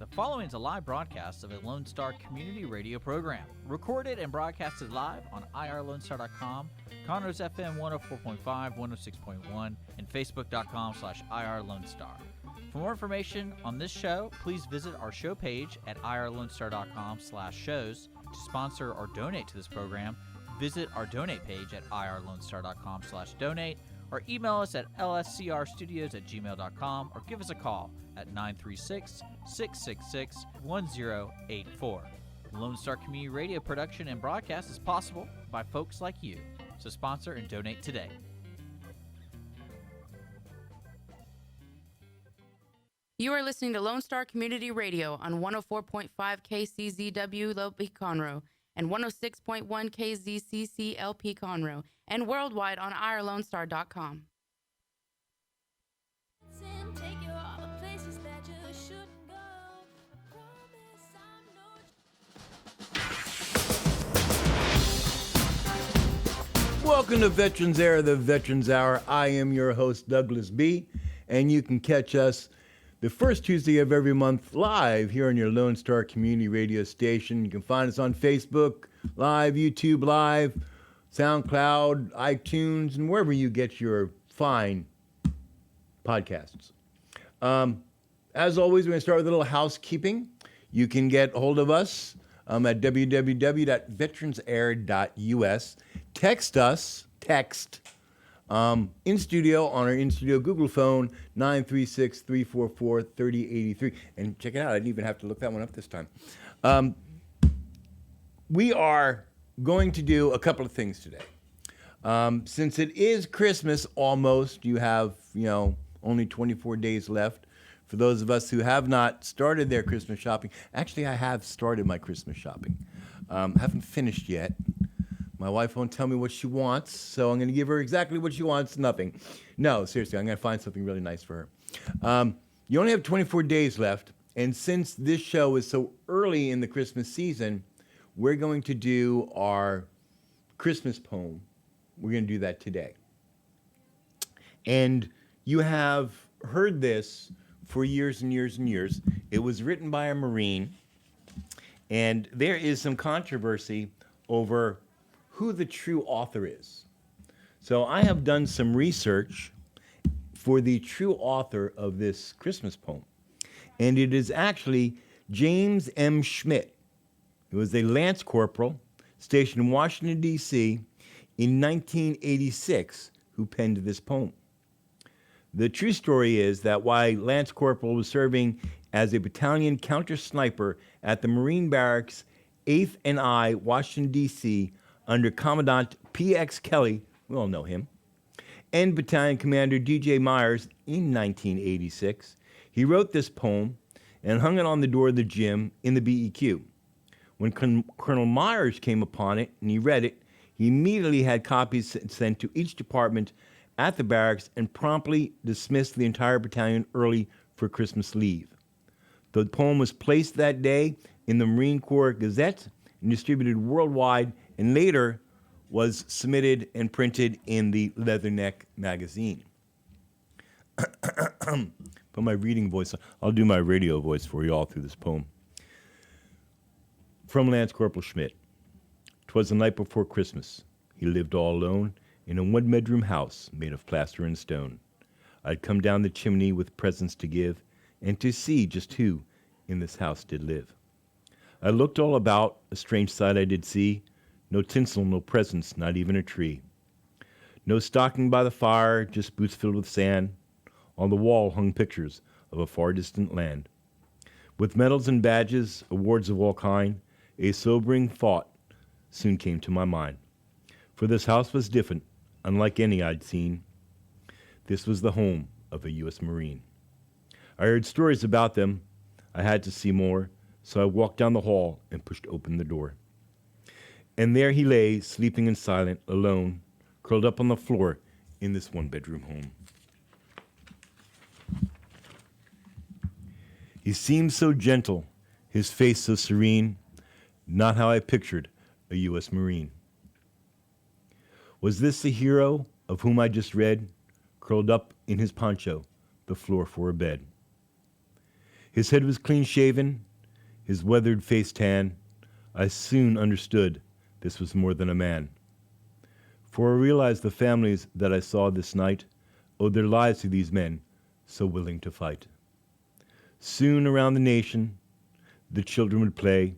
The following is a live broadcast of a Lone Star community radio program, recorded and broadcasted live on irlonestar.com, Conroe's FM 104.5, 106.1, and facebook.com/irlonestar. For more information on this show, please visit our show page at irlonestar.com/shows. To sponsor or donate to this program, visit our donate page at irlonestar.com/donate, or email us at lscrstudios@gmail.com, or give us a call at 936-666-1084. Lone Star Community Radio production and broadcast is possible by folks like you. So sponsor and donate today. You are listening to Lone Star Community Radio on 104.5 KCZW LP Conroe and 106.1 KZCC LP Conroe, and worldwide on irlonestar.com. Welcome to Veterans Era, the Veterans Hour. I am your host, Douglas B., and you can catch us the first Tuesday of every month live here on your Lone Star Community Radio station. You can find us on Facebook Live, YouTube Live, SoundCloud, iTunes, and wherever you get your fine podcasts. As always, we're going to start with a little housekeeping. You can get a hold of us at www.veteransair.us. Text us, in studio on our in-studio Google phone, 936-344-3083. And check it out, I didn't even have to look that one up this time. We are going to do a couple of things today. Since it is Christmas almost, you have, only 24 days left. For those of us who have not started their Christmas shopping, actually I have started my Christmas shopping. Haven't finished yet. My wife won't tell me what she wants, so I'm going to give her exactly what she wants, nothing. No, seriously, I'm going to find something really nice for her. You only have 24 days left, and since this show is so early in the Christmas season, we're going to do our Christmas poem. We're going to do that today. And you have heard this for years and years and years. It was written by a Marine, and there is some controversy over who the true author is. So I have done some research for the true author of this Christmas poem, and it is actually James M. Schmidt. He was a Lance Corporal stationed in Washington, D.C. in 1986 who penned this poem. The true story is that while Lance Corporal was serving as a battalion counter-sniper at the Marine Barracks 8th and I, Washington, D.C., under Commandant P.X. Kelly, we all know him, and Battalion Commander D.J. Myers in 1986, he wrote this poem and hung it on the door of the gym in the BEQ. When Colonel Myers came upon it and he read it, he immediately had copies sent to each department at the barracks and promptly dismissed the entire battalion early for Christmas leave. The poem was placed that day in the Marine Corps Gazette and distributed worldwide, and later was submitted and printed in the Leatherneck magazine. Put my reading voice on. I'll do my radio voice for you all through this poem. From Lance Corporal Schmidt. 'Twas the night before Christmas. He lived all alone in a one-bedroom house made of plaster and stone. I'd come down the chimney with presents to give, and to see just who in this house did live. I looked all about, a strange sight I did see. No tinsel, no presents, not even a tree. No stocking by the fire, just boots filled with sand. On the wall hung pictures of a far distant land. With medals and badges, awards of all kind, a sobering thought soon came to my mind. For this house was different, unlike any I'd seen. This was the home of a U.S. Marine. I heard stories about them. I had to see more, so I walked down the hall and pushed open the door. And there he lay, sleeping and silent, alone, curled up on the floor in this one-bedroom home. He seemed so gentle, his face so serene, not how I pictured a U.S. Marine. Was this the hero of whom I just read, curled up in his poncho, the floor for a bed? His head was clean-shaven, his weathered face tan. I soon understood this was more than a man. For I realized the families that I saw this night owed their lives to these men so willing to fight. Soon around the nation, the children would play,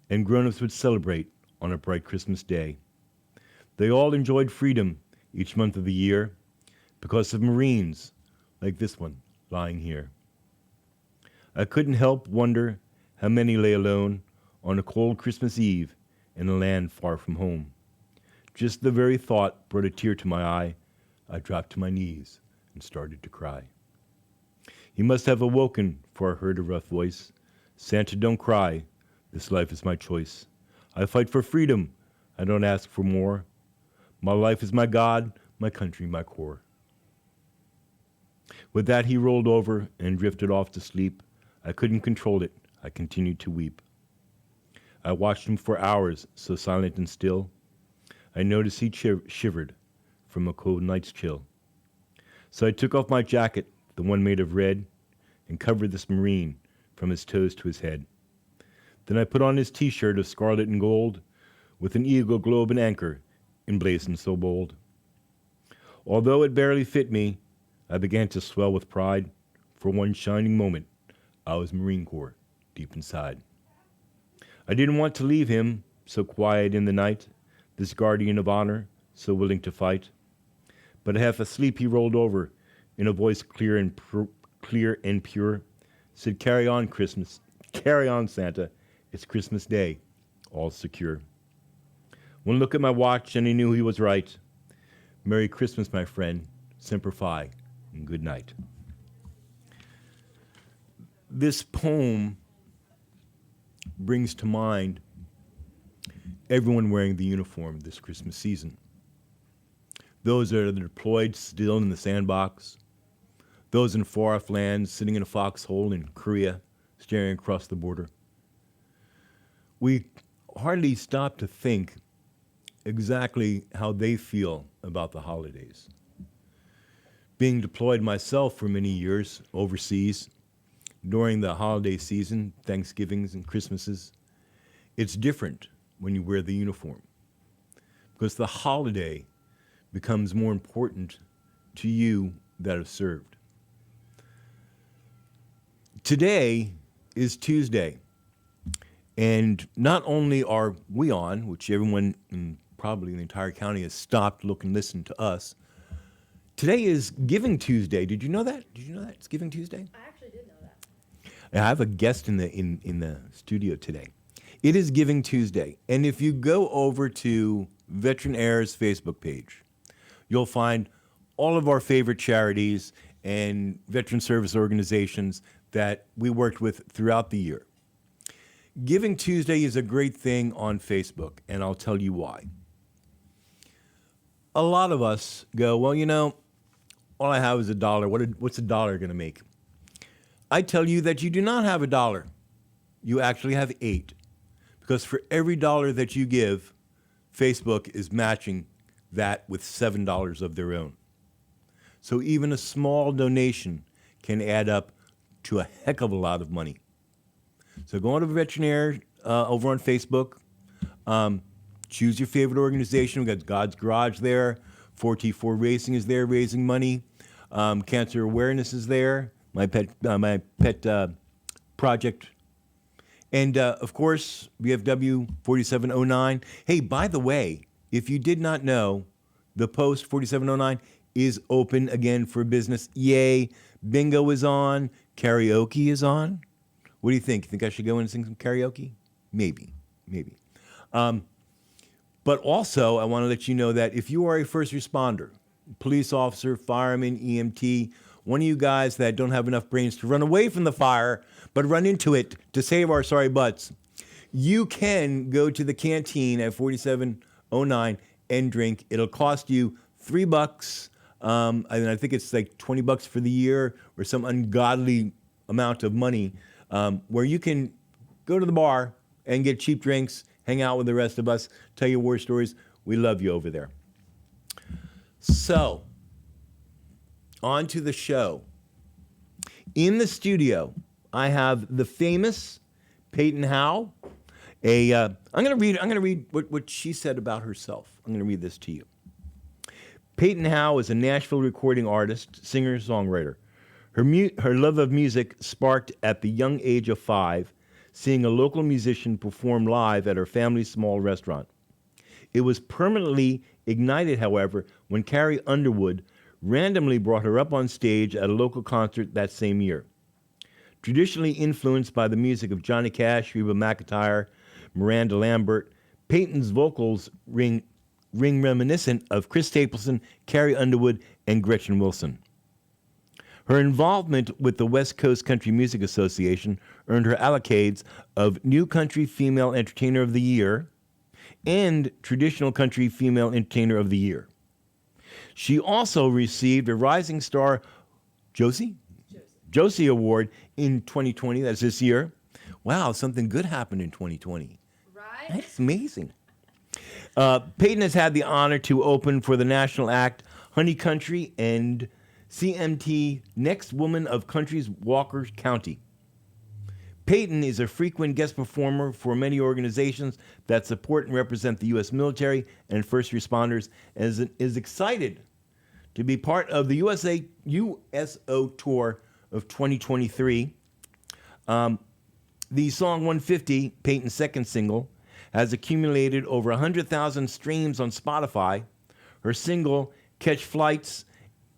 and grown-ups would celebrate on a bright Christmas day. They all enjoyed freedom each month of the year because of Marines like this one lying here. I couldn't help wonder how many lay alone on a cold Christmas Eve in a land far from home. Just the very thought brought a tear to my eye. I dropped to my knees and started to cry. He must have awoken, for I heard a rough voice. Santa, don't cry. This life is my choice. I fight for freedom. I don't ask for more. My life is my God, my country, my core. With that, he rolled over and drifted off to sleep. I couldn't control it. I continued to weep. I watched him for hours, so silent and still. I noticed he shivered from a cold night's chill. So I took off my jacket, the one made of red, and covered this Marine from his toes to his head. Then I put on his T-shirt of scarlet and gold, with an eagle, globe, and anchor emblazoned so bold. Although it barely fit me, I began to swell with pride. For one shining moment, I was Marine Corps deep inside. I didn't want to leave him, so quiet in the night, this guardian of honor, so willing to fight. But half asleep he rolled over, in a voice clear and pure, said, "Carry on, Christmas. Carry on, Santa. It's Christmas Day. All secure." One look at my watch, and he knew he was right. Merry Christmas, my friend. Semper Fi, and good night. This poem brings to mind everyone wearing the uniform this Christmas season. Those that are deployed still in the sandbox. Those in far-off lands sitting in a foxhole in Korea, staring across the border. We hardly stop to think exactly how they feel about the holidays. Being deployed myself for many years overseas, during the holiday season, Thanksgivings and Christmases, it's different when you wear the uniform because the holiday becomes more important to you that have served. Today is Tuesday, and not only are we on, which everyone in probably the entire county has stopped, look, and listen to us. Today is Giving Tuesday. Did you know that? Did you know that it's Giving Tuesday? I actually did know that. I have a guest in the studio today. It is Giving Tuesday, and if you go over to Veteran Air's Facebook page, you'll find all of our favorite charities and veteran service organizations that we worked with throughout the year. Giving Tuesday is a great thing on Facebook, and I'll tell you why. A lot of us go, well, you know, all I have is $1. What's $1 going to make? I tell you that you do not have $1. You actually have 8. Because for every $1 that you give, Facebook is matching that with $7 of their own. So even a small donation can add up to a heck of a lot of money. So go on to Veteran Air over on Facebook. Choose your favorite organization. We've got God's Garage there. 4T4 Racing is there raising money. Cancer Awareness is there. My pet project. And, of course, VFW 4709. Hey, by the way, if you did not know, the Post 4709 is open again for business. Yay. Bingo is on. Karaoke is on. What do you think? You think I should go in and sing some karaoke? Maybe. But also, I want to let you know that if you are a first responder, police officer, fireman, EMT, one of you guys that don't have enough brains to run away from the fire, but run into it to save our sorry butts, you can go to the canteen at 4709 and drink. It'll cost you $3. I think it's like $20 for the year or some ungodly amount of money, where you can go to the bar and get cheap drinks, hang out with the rest of us, tell your war stories. We love you over there. So, on to the show. In the studio, I have the famous Payton Howie. I'm going to read what she said about herself. I'm going to read this to you. Payton Howie is a Nashville recording artist, singer, songwriter. Her love of music sparked at the young age of 5, seeing a local musician perform live at her family's small restaurant. It was permanently ignited, however, when Carrie Underwood randomly brought her up on stage at a local concert that same year. Traditionally influenced by the music of Johnny Cash, Reba McEntire, Miranda Lambert, Payton's vocals ring reminiscent of Chris Stapleton, Carrie Underwood, and Gretchen Wilson. Her involvement with the West Coast Country Music Association earned her accolades of New Country Female Entertainer of the Year and Traditional Country Female Entertainer of the Year. She also received a Rising Star Josie Award in 2020, that's this year. Wow, something good happened in 2020. Right? That's amazing. Payton has had the honor to open for the national act Honey Country and CMT Next Woman of Country's Walker County. Payton is a frequent guest performer for many organizations that support and represent the U.S. military and first responders, and is excited to be part of the USO tour of 2023. The song 150, Payton's second single, has accumulated over 100,000 streams on Spotify. Her single, Catch Flights,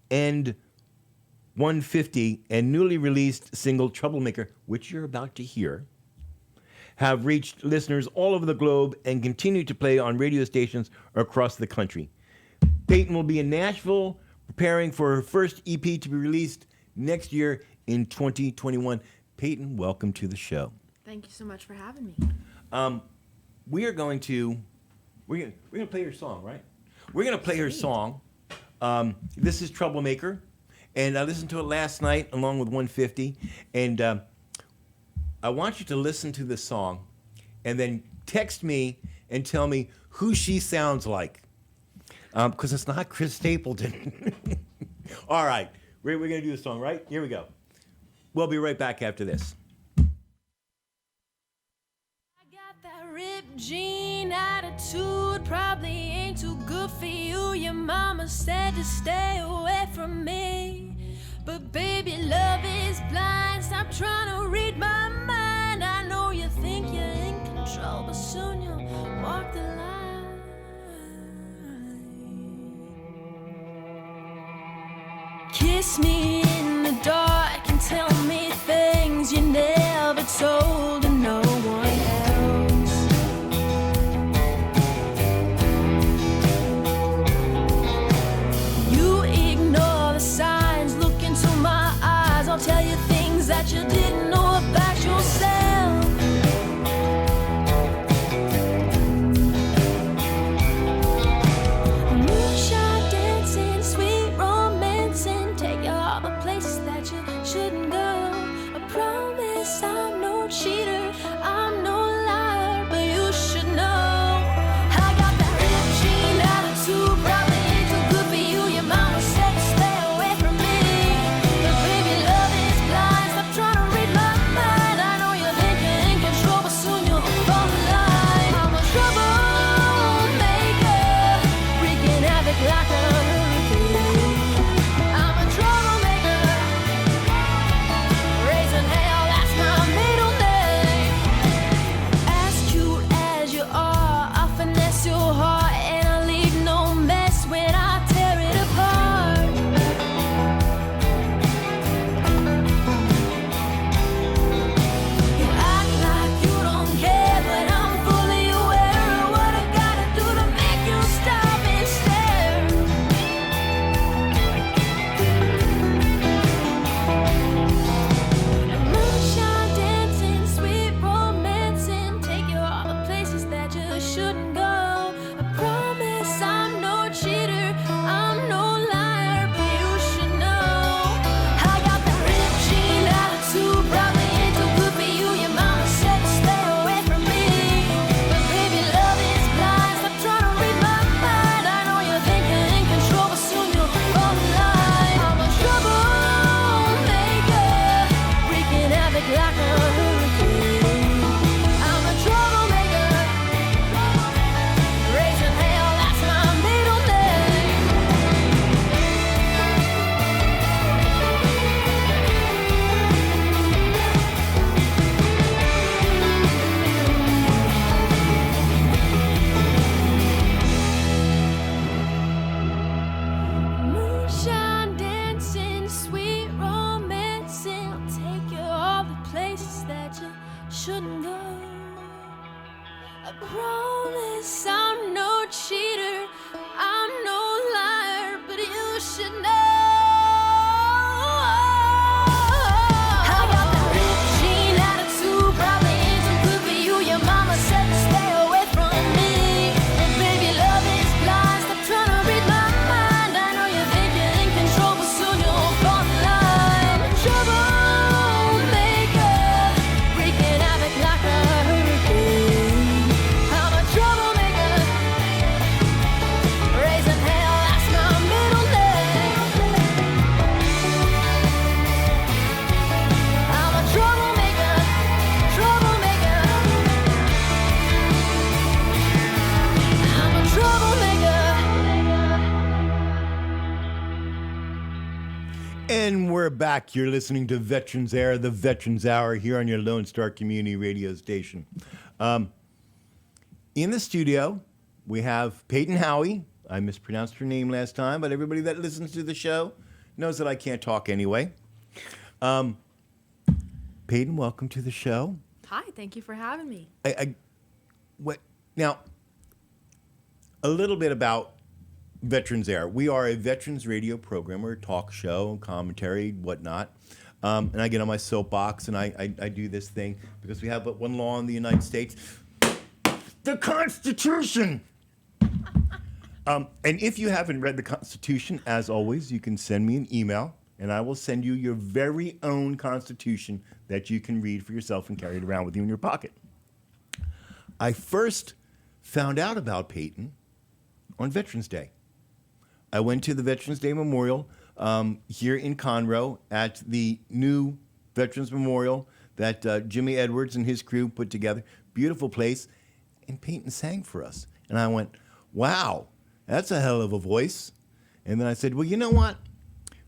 and 150, and newly released single, Troublemaker, which you're about to hear, have reached listeners all over the globe and continue to play on radio stations across the country. Payton will be in Nashville preparing for her first EP to be released next year in 2021. Payton, welcome to the show. Thank you so much for having me. We're going to play your song, right? We're going to play her song. This is Troublemaker, and I listened to it last night along with 150, and I want you to listen to this song and then text me and tell me who she sounds like, because it's not Chris Stapleton. All right, we're going to do the song, right? Here we go. We'll be right back after this. Ripped jean attitude probably ain't too good for you. Your mama said to stay away from me, but baby, love is blind. Stop trying to read my mind. I know you think you're in control, but soon you'll walk the line. Kiss me in the dark and tell me things you never told to no one else. I'll tell you things that you didn't know about yourself. Moonshine dancing, sweet romancing, take you all the places that you shouldn't go. I promise I'm no cheater, I'm no liar, but you should know I got that ripped jean attitude, probably ain't too good for you. Your mama said to stay away from me, but baby, love is blind. Stop trying to read my mind. I know you think you're in control, but soon you'll fall in line. I'm a troublemaker, wreaking havoc like a hurricane. I'm a troublemaker, raising hell, that's my middle name. havoc like a hurricane. I'm a troublemaker, raising hell, that's my middle name. Moonshine dancing, sweet romancing, I'll take you all the places that you shouldn't go. I promise I'm no cheater, I'm no liar, but you should know. I got the Rick Jean attitude, probably isn't good for you. Your mama said to stay away from me. But baby, love is blind, stop trying to read my mind. I know you think you're in control, but soon you'll fall in line. Troublemaker, wreaking havoc like a hurricane. I'm a troublemaker, raising hell, that's my middle name. I'm a troublemaker, troublemaker. I'm a troublemaker. And we're back. You're listening to Veterans Air, the Veterans Hour, here on your Lone Star Community Radio station. In the studio, we have Payton Howie. I mispronounced her name last time, but everybody that listens to the show knows that I can't talk anyway. Payton, welcome to the show. Hi, thank you for having me. Now, a little bit about Veterans Air. We are a veterans radio program. We're a talk show, commentary, whatnot. And I get on my soapbox and I do this thing because we have but one law in the United States, the Constitution. And if you haven't read the Constitution, as always, you can send me an email and I will send you your very own Constitution that you can read for yourself and carry it around with you in your pocket. I first found out about Payton on Veterans Day. I went to the Veterans Day Memorial here in Conroe at the new Veterans Memorial that Jimmy Edwards and his crew put together. Beautiful place. And Payton sang for us. And I went, wow, that's a hell of a voice. And then I said, well, you know what?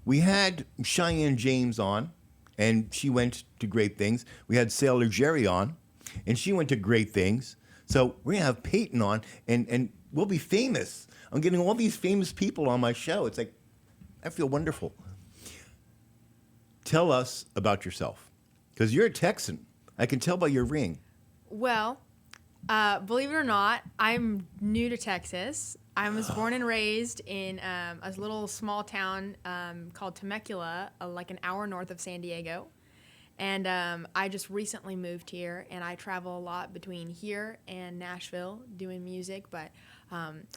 We had Cheyenne James on, and she went to great things. We had Sailor Jerry on, and she went to great things. So we're going to have Payton on, and we'll be famous. I'm getting all these famous people on my show. It's like, I feel wonderful. Tell us about yourself, because you're a Texan. I can tell by your ring. Well, believe it or not, I'm new to Texas. I was born and raised in a little small town called Temecula, like an hour north of San Diego. And I just recently moved here, and I travel a lot between here and Nashville doing music. But I'm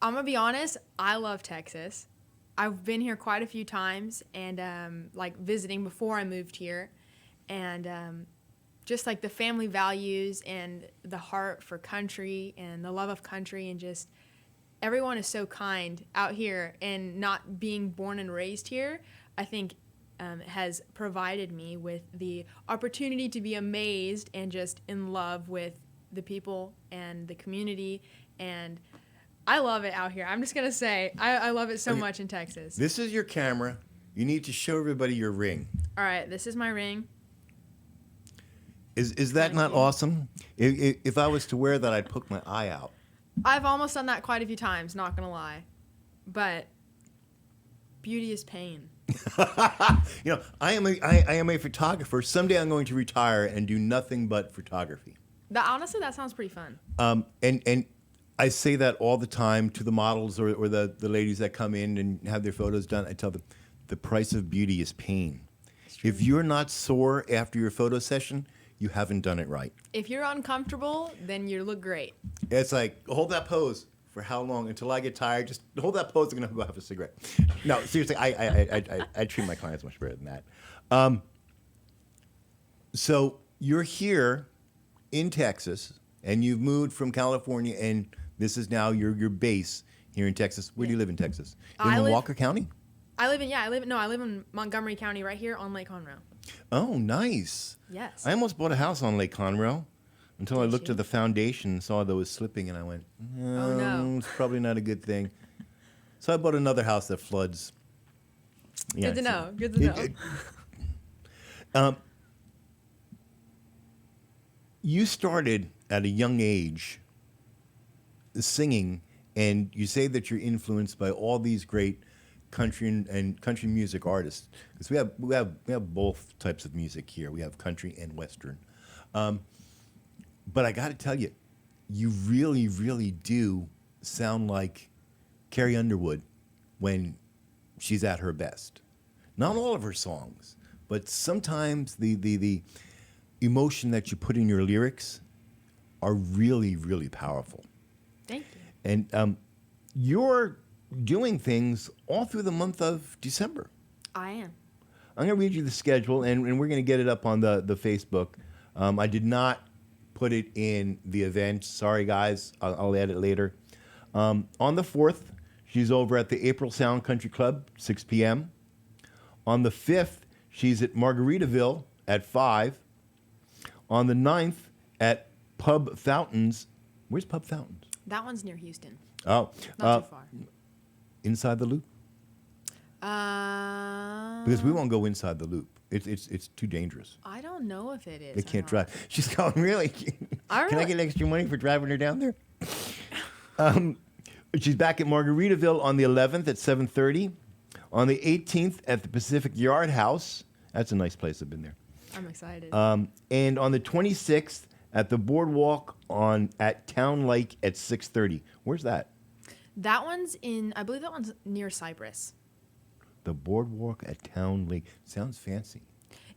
going to be honest, I love Texas. I've been here quite a few times and like visiting before I moved here. And just like the family values and the heart for country and the love of country, and just everyone is so kind out here. And not being born and raised here, I think has provided me with the opportunity to be amazed and just in love with the people and the community. And I love it out here. I'm just going to say, I love it so much in Texas. This is your camera. You need to show everybody your ring. All right, this is my ring. Is that not awesome? If I was to wear that, I'd poke my eye out. I've almost done that quite a few times, not going to lie. But beauty is pain. You know, I am a photographer. Someday I'm going to retire and do nothing but photography. Honestly, that sounds pretty fun. And I say that all the time to the models or the ladies that come in and have their photos done. I tell them, the price of beauty is pain. If you're not sore after your photo session, you haven't done it right. If you're uncomfortable, then you look great. It's like, hold that pose for how long? Until I get tired. Just hold that pose. I'm going to go have a cigarette. No, seriously, I treat my clients much better than that. So you're here in Texas, and you've moved from California, and this is now your base here in Texas. Where do you live in Texas? In Walker County? I live in Montgomery County, right here on Lake Conroe. Oh, nice. Yes. I almost bought a house on Lake Conroe until I Did looked you? at the foundation and saw that it was slipping, and I went, Oh, no. It's probably not a good thing. So I bought another house that floods. Yeah, Good to so- know. Good to know. You started at a young age singing, and you say that you're influenced by all these great country and country music artists, because we have both types of music here. We have country and western. But I got to tell you, you really, really do sound like Carrie Underwood when she's at her best. Not all of her songs, but sometimes the emotion that you put in your lyrics are really, really powerful. Thank you. And you're doing things all through the month of December. I am. I'm going to read you the schedule, and we're going to get it up on the Facebook. I did not put it in the event. Sorry, guys. I'll add it later. On the 4th, she's over at the April Sound Country Club, 6 p.m. On the 5th, she's at Margaritaville at 5. On the 9th, at Pub Fountains. Where's Pub Fountains? That one's near Houston. Oh, Not too far. Inside the Loop? Because we won't go inside the Loop. It's too dangerous. I don't know if it is. They or can't not. drive. She's going, really? Can I get extra money for driving her down there? She's back at Margaritaville on the 11th at 7:30. On the 18th at the Pacific Yard House. That's a nice place. I've been there. I'm excited. And on the 26th at the Boardwalk at Town Lake at 6:30. Where's that? That one's I believe that one's near Cypress. The Boardwalk at Town Lake. Sounds fancy.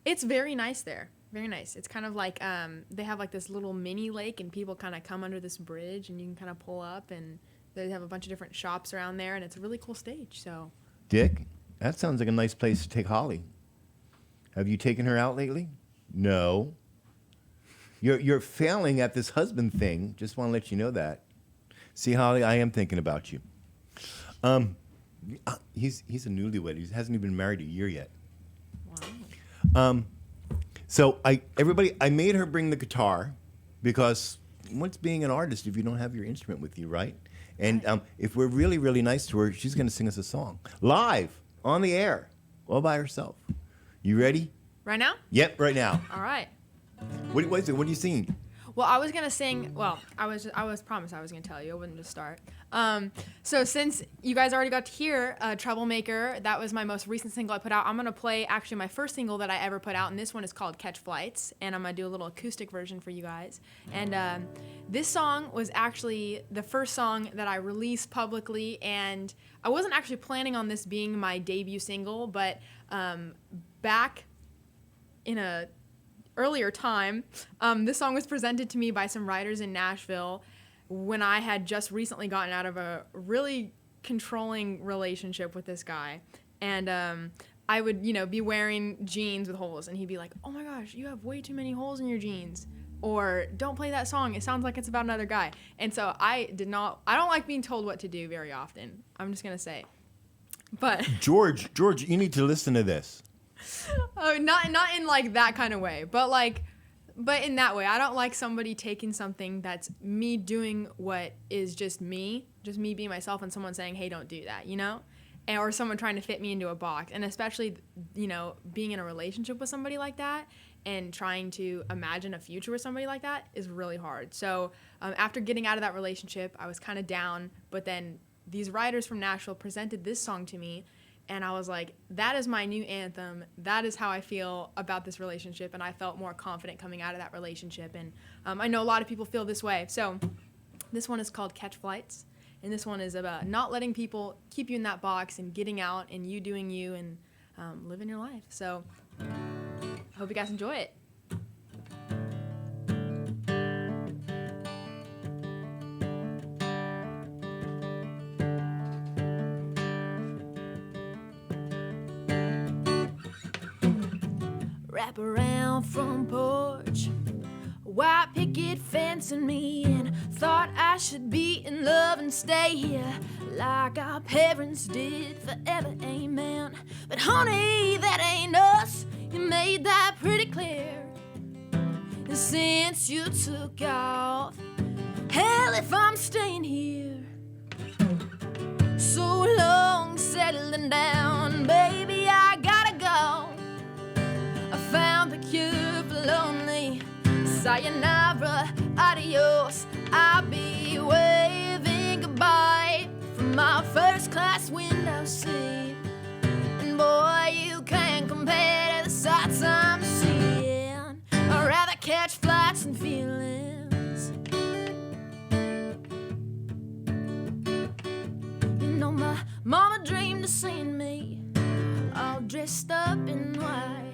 It's very nice there. Very nice. It's kind of like they have like this little mini lake, and people kind of come under this bridge, and you can kind of pull up, and they have a bunch of different shops around there, and it's a really cool stage. So, Dick, that sounds like a nice place to take Holly. Have you taken her out lately? No. You're failing at this husband thing. Just want to let you know that. See, Holly, I am thinking about you. He's a newlywed. He hasn't even been married a year yet. wow. So I made her bring the guitar, because what's being an artist if you don't have your instrument with you, right? And if we're really, really nice to her, she's going to sing us a song live on the air, all by herself. You ready? Right now? Yep, right now. All right. What are you singing? Well, I was gonna sing. Well, I was promised I was gonna tell you. I wouldn't just start. So since you guys already got to hear "Troublemaker," that was my most recent single I put out. I'm gonna play actually my first single that I ever put out, and this one is called "Catch Flights," and I'm gonna do a little acoustic version for you guys. And this song was actually the first song that I released publicly, and I wasn't actually planning on this being my debut single, but back in a earlier time, this song was presented to me by some writers in Nashville when I had just recently gotten out of a really controlling relationship with this guy. And I would, be wearing jeans with holes, and he'd be like, "Oh my gosh, you have way too many holes in your jeans." Or, "Don't play that song, it sounds like it's about another guy." And so I don't like being told what to do very often. I'm just gonna say. But George, you need to listen to this. Oh, not in like that kind of way, but in that way. I don't like somebody taking something that's me doing what is just me being myself, and someone saying, "Hey, don't do that," or someone trying to fit me into a box. And especially, being in a relationship with somebody like that and trying to imagine a future with somebody like that is really hard. So after getting out of that relationship, I was kind of down, but then these writers from Nashville presented this song to me. And I was like, that is my new anthem. That is how I feel about this relationship. And I felt more confident coming out of that relationship. And I know a lot of people feel this way. So this one is called Catch Flights. And this one is about not letting people keep you in that box and getting out and you doing you and living your life. So I hope you guys enjoy it. Wrap around front porch, white picket fence and me, and thought I should be in love and stay here like our parents did forever, amen. But honey, that ain't us. You made that pretty clear. And since you took off, hell if I'm staying here. So long settling down, baby, I gotta go. I found the cure for lonely. Sayonara, adios. I'll be waving goodbye from my first class window seat. And boy, you can't compare to the sights I'm seeing. I'd rather catch flights and feelings. You know my mama dreamed of seeing me all dressed up in white.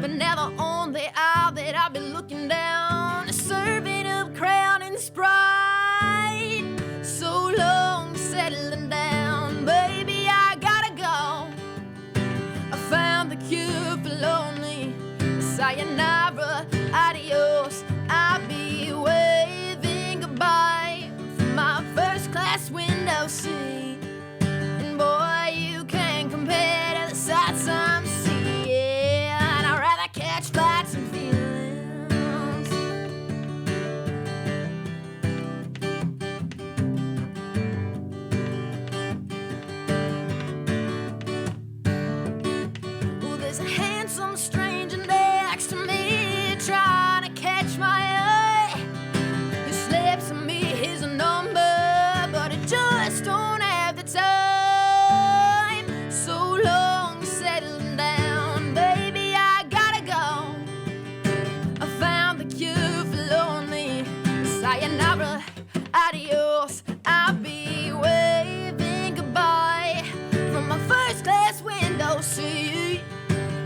But now the only aisle that I'll be looking down is serving up Crown and Sprite. So long settling down, baby, I gotta go. I found the cure for lonely. Sayonara, adios. I'll be waving goodbye from my first class window seat. And boy, you can't compare to the sights I'm seeing. I'd rather catch flights and feelings. Oh, there's a handsome stranger next to me trying to catch my eye. He slips me his number, but I just don't have the time. So long settling down, baby, I gotta go. I found the cure for lonely. Sayonara, adios. I'll be waving goodbye from my first class window seat.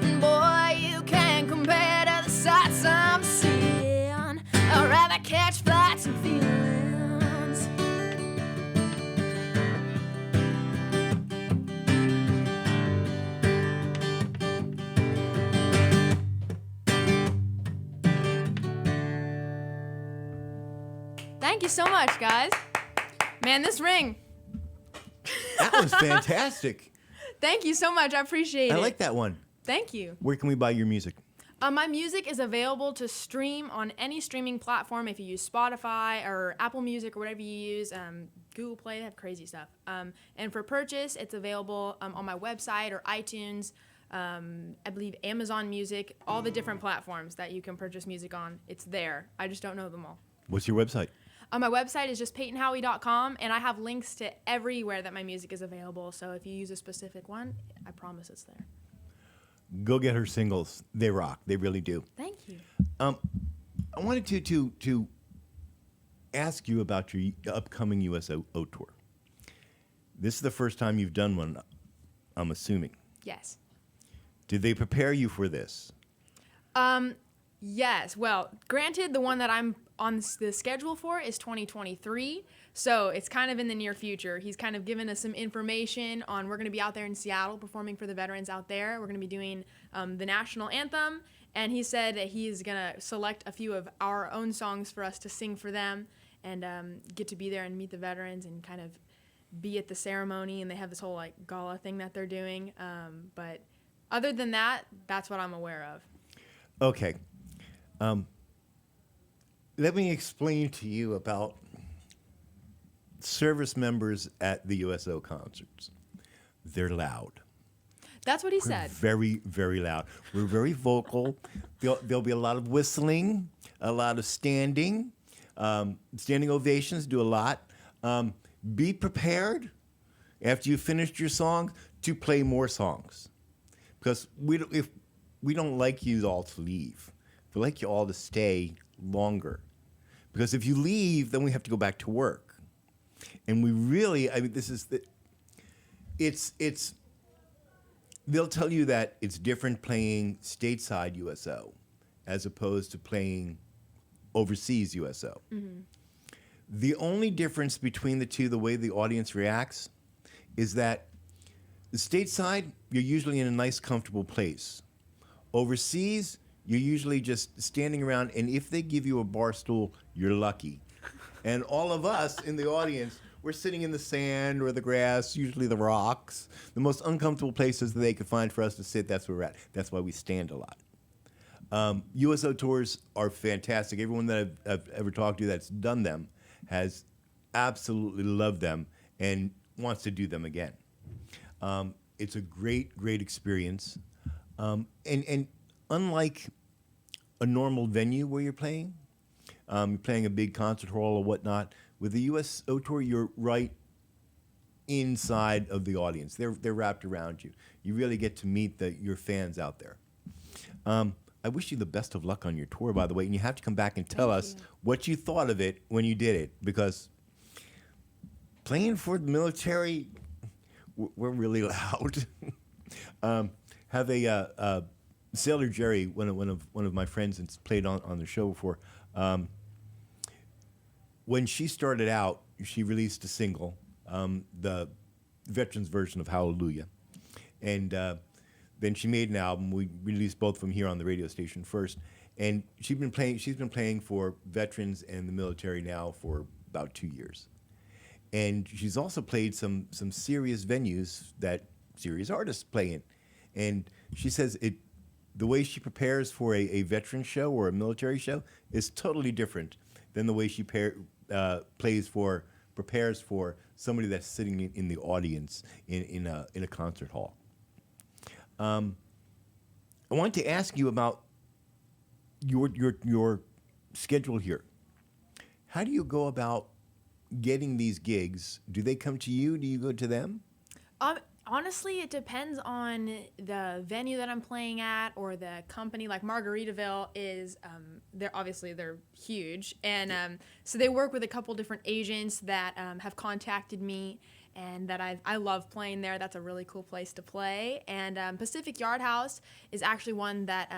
And boy, you can't compare to the sights I'm seeing. I'd rather catch flights and feelings. Thank you so much, guys. Man, this ring. That was fantastic. Thank you so much. I appreciate it. I like that one. Thank you. Where can we buy your music? My music is available to stream on any streaming platform if you use Spotify or Apple Music or whatever you use. Google Play, they have crazy stuff. And for purchase, it's available on my website or iTunes. I believe Amazon Music, all the different platforms that you can purchase music on. It's there. I just don't know them all. What's your website? My website is just paytonhowie.com, and I have links to everywhere that my music is available. So if you use a specific one, I promise it's there. Go get her singles. They rock. They really do. Thank you. I wanted to ask you about your upcoming USO tour. This is the first time you've done one, I'm assuming. Yes. Did they prepare you for this? Yes. Well, granted, the one that I'm on the schedule for is 2023, so it's kind of in the near future. He's kind of given us some information on we're going to be out there in Seattle performing for the veterans out there. We're going to be doing the national anthem, and he said that he's going to select a few of our own songs for us to sing for them and get to be there and meet the veterans and kind of be at the ceremony. And they have this whole like gala thing that they're doing. But other than that, that's what I'm aware of. Okay. Let me explain to you about service members at the USO concerts. They're loud. That's what he We're said. very, very loud. We're very vocal. There'll be a lot of whistling, a lot of standing. Standing ovations do a lot. Be prepared after you finished your song to play more songs. Because if we don't like you all to leave. We like you all to stay longer. Because if you leave, then we have to go back to work. And we really, I mean, they'll tell you that it's different playing stateside USO as opposed to playing overseas USO. Mm-hmm. The only difference between the two, the way the audience reacts, is that the stateside, you're usually in a nice, comfortable place. Overseas, you're usually just standing around, and if they give you a bar stool, you're lucky. And all of us in the audience, we're sitting in the sand or the grass, usually the rocks, the most uncomfortable places that they could find for us to sit, that's where we're at. That's why we stand a lot. USO tours are fantastic. Everyone that I've ever talked to that's done them has absolutely loved them and wants to do them again. It's a great, great experience. And unlike a normal venue where you're playing a big concert hall or whatnot, with the USO tour, you're right inside of the audience. They're wrapped around you. You really get to meet your fans out there. I wish you the best of luck on your tour, by the way, and you have to come back and tell us what you thought of it when you did it, because playing for the military, we're really loud. Have a Sailor Jerry, one of my friends, that's played on the show before. When she started out, she released a single, the veterans version of Hallelujah, and then she made an album. We released both of them here on the radio station first, and she's been playing for veterans and the military now for about 2 years, and she's also played some serious venues that serious artists play in, and she says the way she prepares for a veteran show or a military show is totally different than the way she prepares for somebody that's sitting in the audience in a concert hall. I wanted to ask you about your schedule here. How do you go about getting these gigs? Do they come to you? Do you go to them? Honestly, it depends on the venue that I'm playing at or the company. Like Margaritaville is, they're huge, and so they work with a couple different agents that have contacted me, and that I love playing there. That's a really cool place to play. And Pacific Yard House is actually one that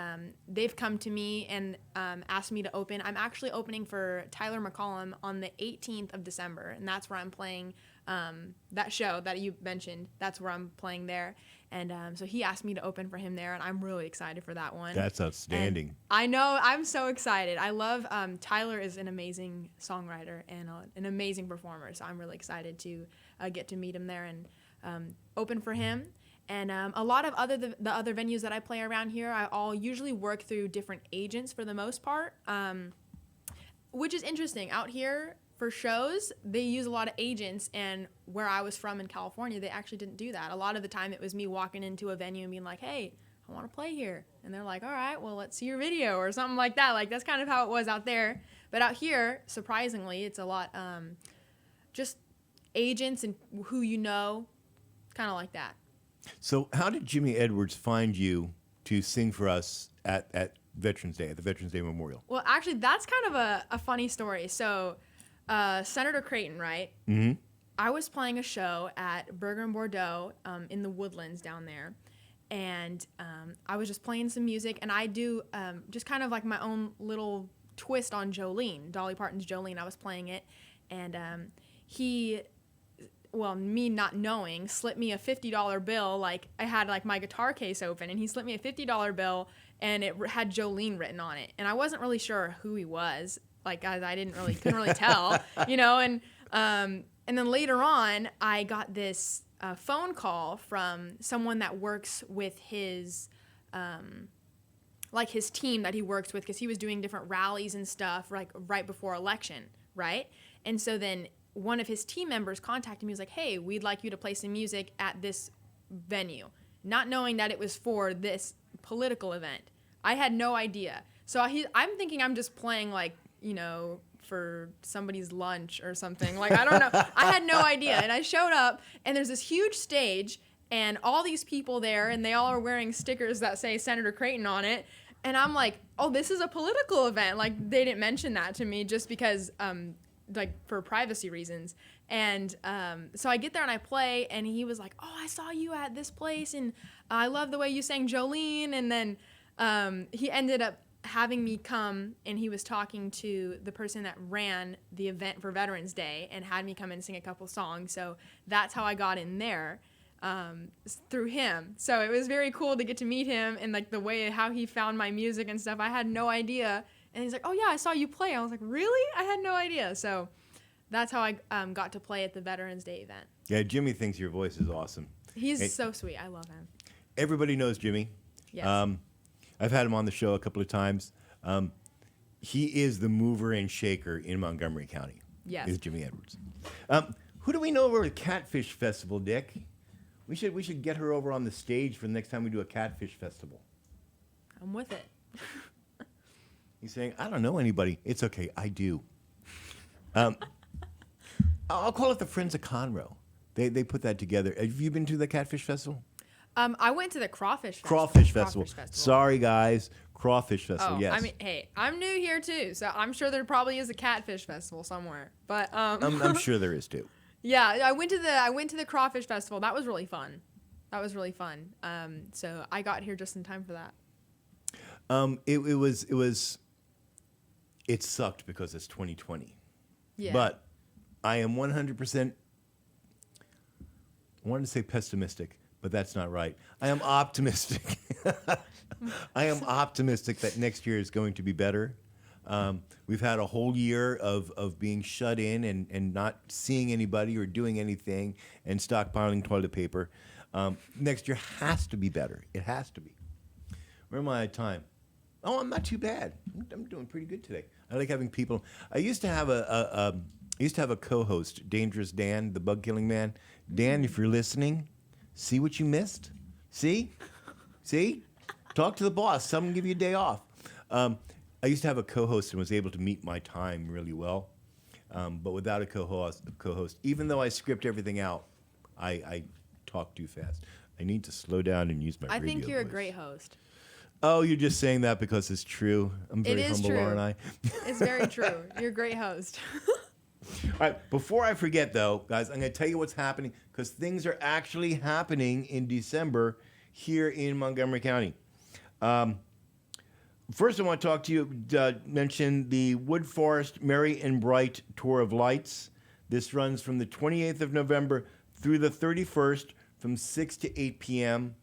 they've come to me and asked me to open. I'm actually opening for Tyler McCollum on the 18th of December, and that's where I'm playing. That show that you mentioned, that's where I'm playing there. And so he asked me to open for him there, and I'm really excited for that one. That's outstanding. And I know, I'm so excited. I love, Tyler is an amazing songwriter and an amazing performer, so I'm really excited to get to meet him there and open for him. And a lot of the other venues that I play around here, I all usually work through different agents for the most part, which is interesting. Out here, for shows, they use a lot of agents, and where I was from in California, they actually didn't do that. A lot of the time, it was me walking into a venue and being like, hey, I want to play here. And they're like, all right, well, let's see your video or something like that. Like, that's kind of how it was out there. But out here, surprisingly, it's a lot just agents and who you know, kind of like that. So how did Jimmy Edwards find you to sing for us at Veterans Day, at the Veterans Day Memorial? Well, actually, that's kind of a funny story. So Senator Creighton, right? Mm-hmm. I was playing a show at Burger and Bordeaux in the Woodlands down there, and I was just playing some music, and I do just kind of like my own little twist on Jolene, Dolly Parton's Jolene. I was playing it, and me not knowing, slipped me a $50 bill. Like, I had like my guitar case open, and he slipped me a $50 bill, and it had Jolene written on it, and I wasn't really sure who he was. Like, I couldn't really tell, you know, and then later on, I got this phone call from someone that works with his, his team that he works with, because he was doing different rallies and stuff, like, right before election, right? And so then one of his team members contacted me, was like, hey, we'd like you to play some music at this venue, not knowing that it was for this political event. I had no idea. So I'm thinking I'm just playing, like, you know, for somebody's lunch or something. Like, I don't know. I had no idea. And I showed up, and there's this huge stage, and all these people there, and they all are wearing stickers that say Senator Creighton on it. And I'm like, oh, this is a political event. Like, they didn't mention that to me just because, for privacy reasons. And so I get there and I play, and he was like, oh, I saw you at this place, and I love the way you sang Jolene. And then he ended up having me come, and he was talking to the person that ran the event for Veterans Day and had me come and sing a couple songs. So that's how I got in there, through him. So it was very cool to get to meet him, and like the way how he found my music and stuff. I had no idea. And he's like, oh yeah, I saw you play. I was like, really? I had no idea. So that's how I got to play at the Veterans Day event. Yeah, Jimmy thinks your voice is awesome. He's so sweet. I love him. Everybody knows Jimmy. Yes. I've had him on the show a couple of times. He is the mover and shaker in Montgomery County. Yes. Is Jimmy Edwards. Who do we know over at Catfish Festival, Dick? We should get her over on the stage for the next time we do a Catfish Festival. I'm with it. He's saying, I don't know anybody. It's okay, I do. I'll call it the Friends of Conroe. They put that together. Have you been to the Catfish Festival? I went to the Crawfish Festival. Crawfish Festival. Sorry, guys. Crawfish Festival, Oh, yes. I mean, hey, I'm new here too, so I'm sure there probably is a Catfish Festival somewhere. But I'm sure there is too. yeah, I went to the Crawfish Festival. That was really fun. So I got here just in time for that. It sucked because it's 2020. Yeah. But I am 100%, I wanted to say pessimistic, but that's not right. I am optimistic. I am optimistic that next year is going to be better. We've had a whole year of being shut in and not seeing anybody or doing anything and stockpiling toilet paper. Next year has to be better. It has to be. Where am I at time? Oh, I'm not too bad. I'm doing pretty good today. I like having people. I used to have a co-host, Dangerous Dan, the bug killing man. Dan, if you're listening, see what you missed. See, talk to the boss. Tell him to give you a day off. I used to have a co-host and was able to meet my time really well. But without a co-host, even though I script everything out, I talk too fast. I need to slow down and use my radio I think you're voice. a great host. Oh, you're just saying that because it's true. I'm very humble, true. aren't I? It's very true. You're a great host. All right, before I forget, though, guys, I'm going to tell you what's happening because things are actually happening in December here in Montgomery County. First, I want to talk to you, mention the Wood Forest Merry and Bright Tour of Lights. This runs from the 28th of November through the 31st from 6 to 8 p.m.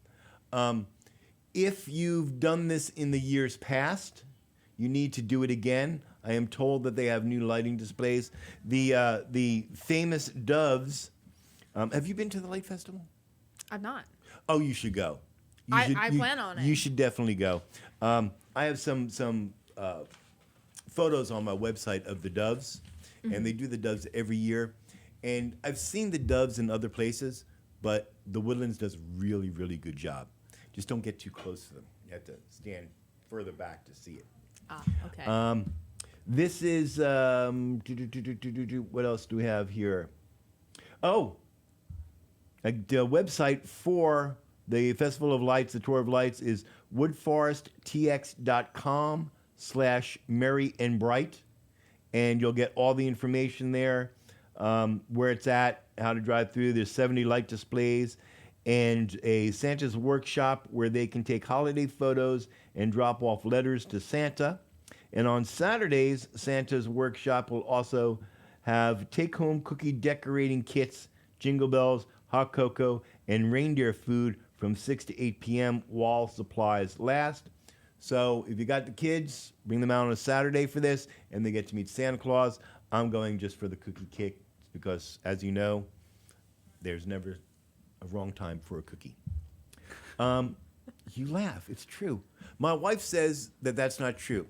If you've done this in the years past, you need to do it again. I am told that they have new lighting displays. The famous Doves. Have you been to the Light Festival? I'm not. Oh, you should go. I plan on it. You should definitely go. I have some photos on my website of the Doves, and they do the Doves every year. And I've seen the Doves in other places, but the Woodlands does a really, really good job. Just don't get too close to them. You have to stand further back to see it. Okay. This is, what else do we have here? Oh, the website for the Festival of Lights, the Tour of Lights, is woodforesttx.com/merry and bright. And you'll get all the information there, where it's at, how to drive through. There's 70 light displays and a Santa's workshop where they can take holiday photos and drop off letters to Santa. And on Saturdays, Santa's workshop will also have take-home cookie decorating kits, jingle bells, hot cocoa, and reindeer food from 6 to 8 p.m. while supplies last. So if you got the kids, bring them out on a Saturday for this, and they get to meet Santa Claus. I'm going just for the cookie cake because, as you know, there's never a wrong time for a cookie. You laugh. It's true. My wife says that that's not true.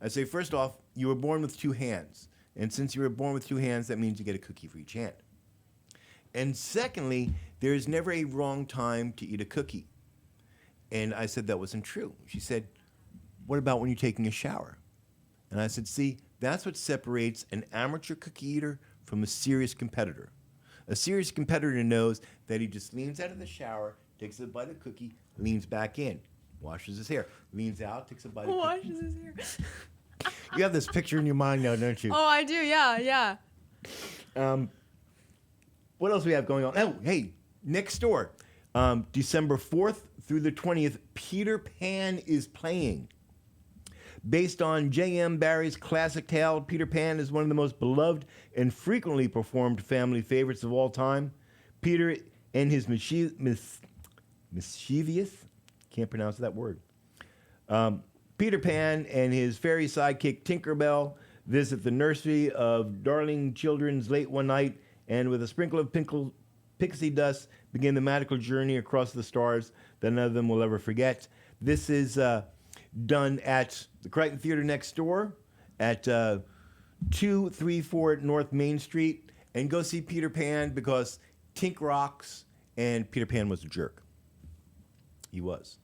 I say, first off, you were born with two hands. And since you were born with two hands, that means you get a cookie for each hand. And secondly, there is never a wrong time to eat a cookie. And I said that wasn't true. She said, what about when you're taking a shower? And I said, see, that's what separates an amateur cookie eater from a serious competitor. A serious competitor knows that he just leans out of the shower, takes a bite of cookie, leans back in, washes his hair, leans out, takes a bite of cookie. Washes his hair. You have this picture in your mind now, don't you? Oh, I do. Yeah. What else do we have going on? Oh, hey, next door. December 4th through the 20th, Peter Pan is playing. Based on J.M. Barrie's classic tale, Peter Pan is one of the most beloved and frequently performed family favorites of all time. Peter and his mischievous, can't pronounce that word. Peter Pan and his fairy sidekick Tinkerbell visit the nursery of darling children's late one night, and with a sprinkle of pixie dust, begin the magical journey across the stars that none of them will ever forget. This is done at the Crichton Theater next door at 234 North Main Street. And go see Peter Pan because Tink rocks, and Peter Pan was a jerk. He was.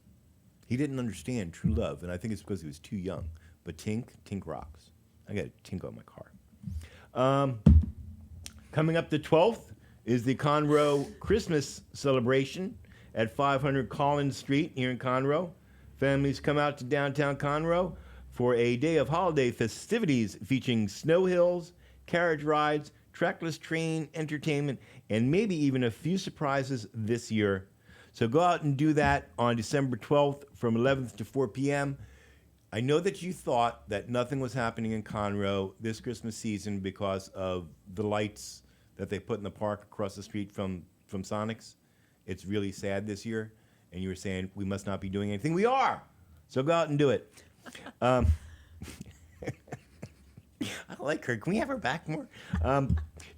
He didn't understand true love, and I think it's because he was too young. But Tink rocks. I got a Tink on my car. Coming up the 12th is the Conroe Christmas celebration at 500 Collins Street here in Conroe. Families come out to downtown Conroe for a day of holiday festivities featuring snow hills, carriage rides, trackless train entertainment, and maybe even a few surprises this year. So go out and do that on December 12th from 11th to 4 p.m. I know that you thought that nothing was happening in Conroe this Christmas season because of the lights that they put in the park across the street from Sonic's. It's really sad this year, and you were saying we must not be doing anything. We are! So go out and do it. I like her. Can we have her back more?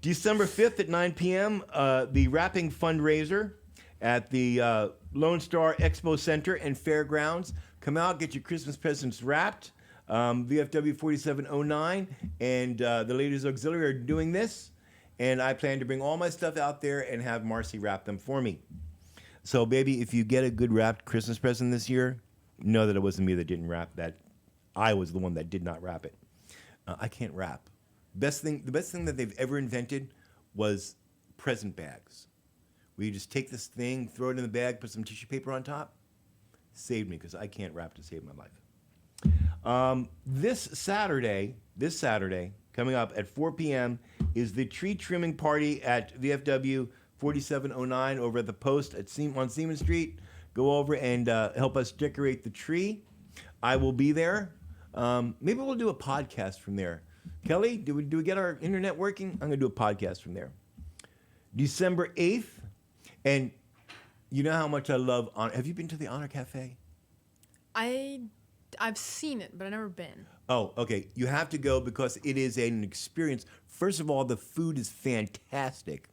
December 5th at 9 p.m., the wrapping fundraiser at the Lone Star Expo Center and Fairgrounds. Come out, get your Christmas presents wrapped. VFW 4709 and the Ladies Auxiliary are doing this, and I plan to bring all my stuff out there and have Marcy wrap them for me. So, baby, if you get a good wrapped Christmas present this year, know that it wasn't me that didn't wrap that. I was the one that did not wrap it. I can't wrap. The best thing that they've ever invented was present bags, where you just take this thing, throw it in the bag, put some tissue paper on top. Saved me because I can't wrap to save my life. This Saturday, coming up at 4 p.m. is the tree trimming party at VFW 4709 over at the Post on Seaman Street. Go over and help us decorate the tree. I will be there. Maybe we'll do a podcast from there. Kelly, do we get our internet working? I'm going to do a podcast from there. December 8th, and you know how much I love Honor. Have you been to the Honor Cafe? I've seen it, but I've never been. Oh, okay. You have to go because it is an experience. First of all, the food is fantastic.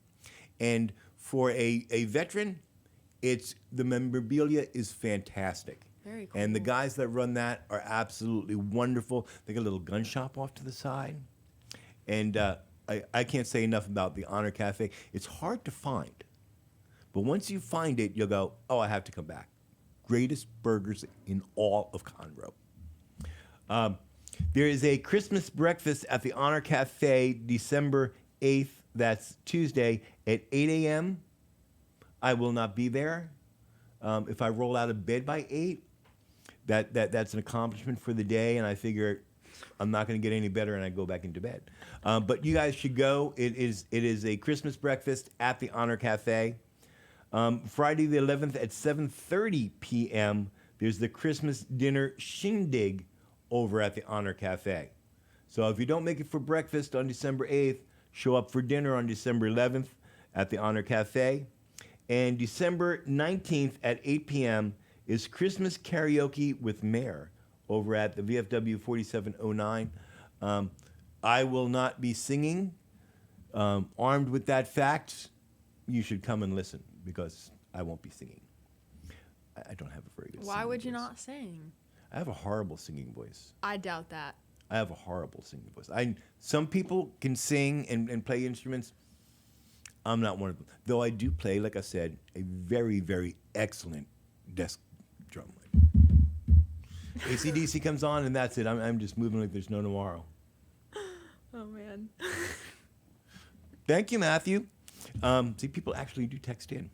And for a veteran, the memorabilia is fantastic. Very cool. And the guys that run that are absolutely wonderful. They got a little gun shop off to the side. And I can't say enough about the Honor Cafe. It's hard to find. But once you find it, you'll go, oh, I have to come back. Greatest burgers in all of Conroe. There is a Christmas breakfast at the Honor Cafe December 8th. That's Tuesday at 8 a.m. I will not be there. If I roll out of bed by 8, that's an accomplishment for the day, and I figure I'm not going to get any better, and I go back into bed. But you guys should go. It is a Christmas breakfast at the Honor Cafe. Friday the 11th at 7:30 p.m., there's the Christmas dinner shindig over at the Honor Cafe. So if you don't make it for breakfast on December 8th, show up for dinner on December 11th at the Honor Cafe. And December 19th at 8 p.m. is Christmas karaoke with Mayor over at the VFW 4709. I will not be singing. Armed with that fact, you should come and listen because I won't be singing. I don't have a very good Why would you voice. not sing? I have a horrible singing voice. I doubt that. I have a horrible singing voice. Some people can sing and play instruments. I'm not one of them. Though I do play, like I said, a very, very excellent desk drum. AC/DC comes on and that's it. I'm just moving like there's no tomorrow. Oh, man. Thank you, Matthew. See, people actually do text in.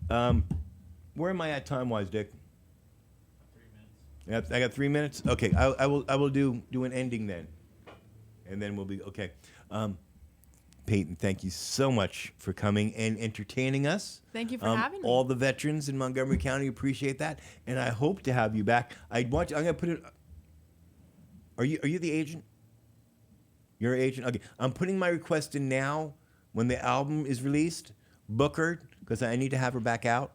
Where am I at time-wise, Dick? 3 minutes. I got 3 minutes? Okay, I will do an ending then. And then we'll be, okay. Payton, thank you so much for coming and entertaining us. Thank you for having me. All the veterans in Montgomery County appreciate that, and I hope to have you back. I'm going to put it. Are you the agent? You're an agent? Okay. I'm putting my request in now when the album is released. Book her, because I need to have her back out.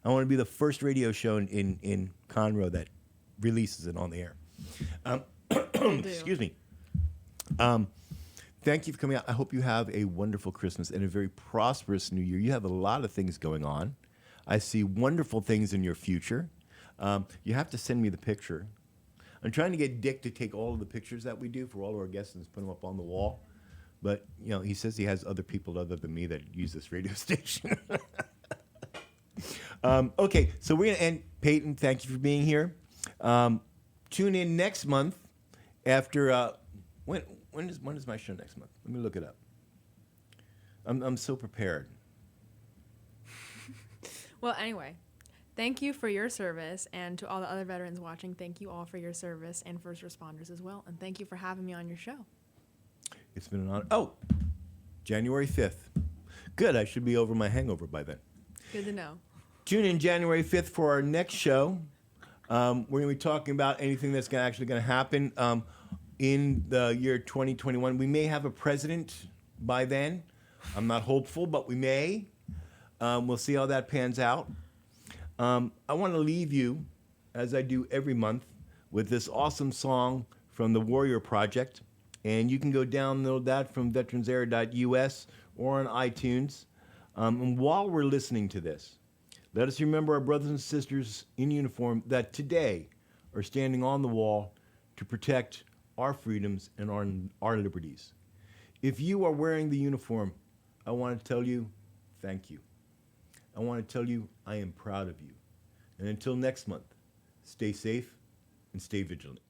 I want to be the first radio show in Conroe that releases it on the air. Excuse me. Thank you for coming out. I hope you have a wonderful Christmas and a very prosperous New Year. You have a lot of things going on. I see wonderful things in your future. You have to send me the picture I'm trying to get Dick to take all of the pictures that we do for all of our guests and put them up on the wall. But, you know, he says he has other people other than me that use this radio station. Okay, so we're going to end. Payton, thank you for being here. Tune in next month after, when is my show next month? Let me look it up. I'm so prepared. Well, anyway, thank you for your service, and to all the other veterans watching, thank you all for your service, and first responders as well. And thank you for having me on your show. It's been an honor. Oh, January 5th. Good, I should be over my hangover by then. Good to know. Tune in January 5th for our next show. We're going to be talking about anything that's actually going to happen in the year 2021. We may have a president by then. I'm not hopeful, but we may. We'll see how that pans out. I want to leave you, as I do every month, with this awesome song from the Warrior Project. And you can go download that from veteransera.us or on iTunes. And while we're listening to this, let us remember our brothers and sisters in uniform that today are standing on the wall to protect our freedoms and our liberties. If you are wearing the uniform, I want to tell you, thank you. I want to tell you, I am proud of you. And until next month, stay safe and stay vigilant.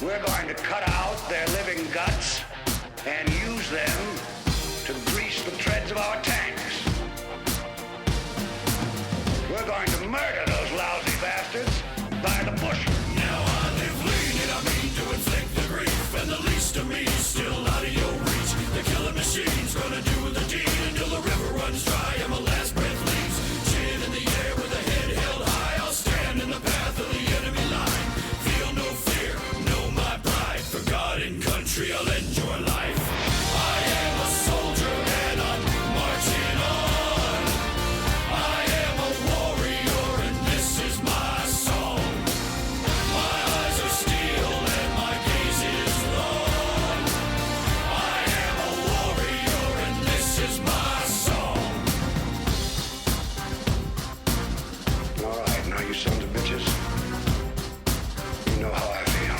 We're going to cut out their living guts and use them to grease the treads of our tanks. We're going to murder those lousy bastards by the bushel. Now I live lean and I mean to inflict the grief, and the least of me is still out of your reach. The killing machine's gonna do the deed until the river runs dry and my last breath leaves. Chin in the air with a head held high, I'll stand in the path of the enemy line. Feel no fear, know my pride. For God and country, I'll end your life. I am a soldier and I'm marching on. I am a warrior and this is my song. My eyes are steel and my gaze is long. I am a warrior and this is my song. All right, now you sons of bitches, you know how I feel.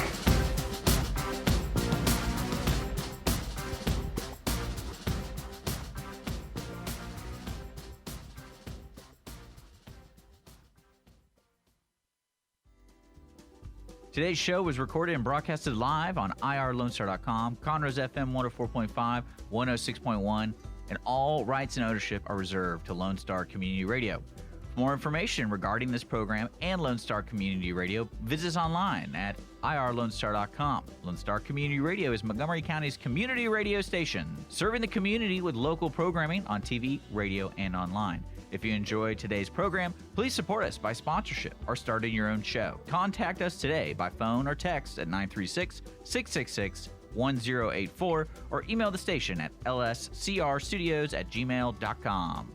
Today's show was recorded and broadcasted live on irlonestar.com, Conroe's FM 104.5, 106.1, and all rights and ownership are reserved to Lone Star Community Radio. For more information regarding this program and Lone Star Community Radio, visit us online at irlonestar.com. Lone Star Community Radio is Montgomery County's community radio station, serving the community with local programming on TV, radio, and online. If you enjoyed today's program, please support us by sponsorship or starting your own show. Contact us today by phone or text at 936-666-1084 or email the station at lscrstudios@gmail.com.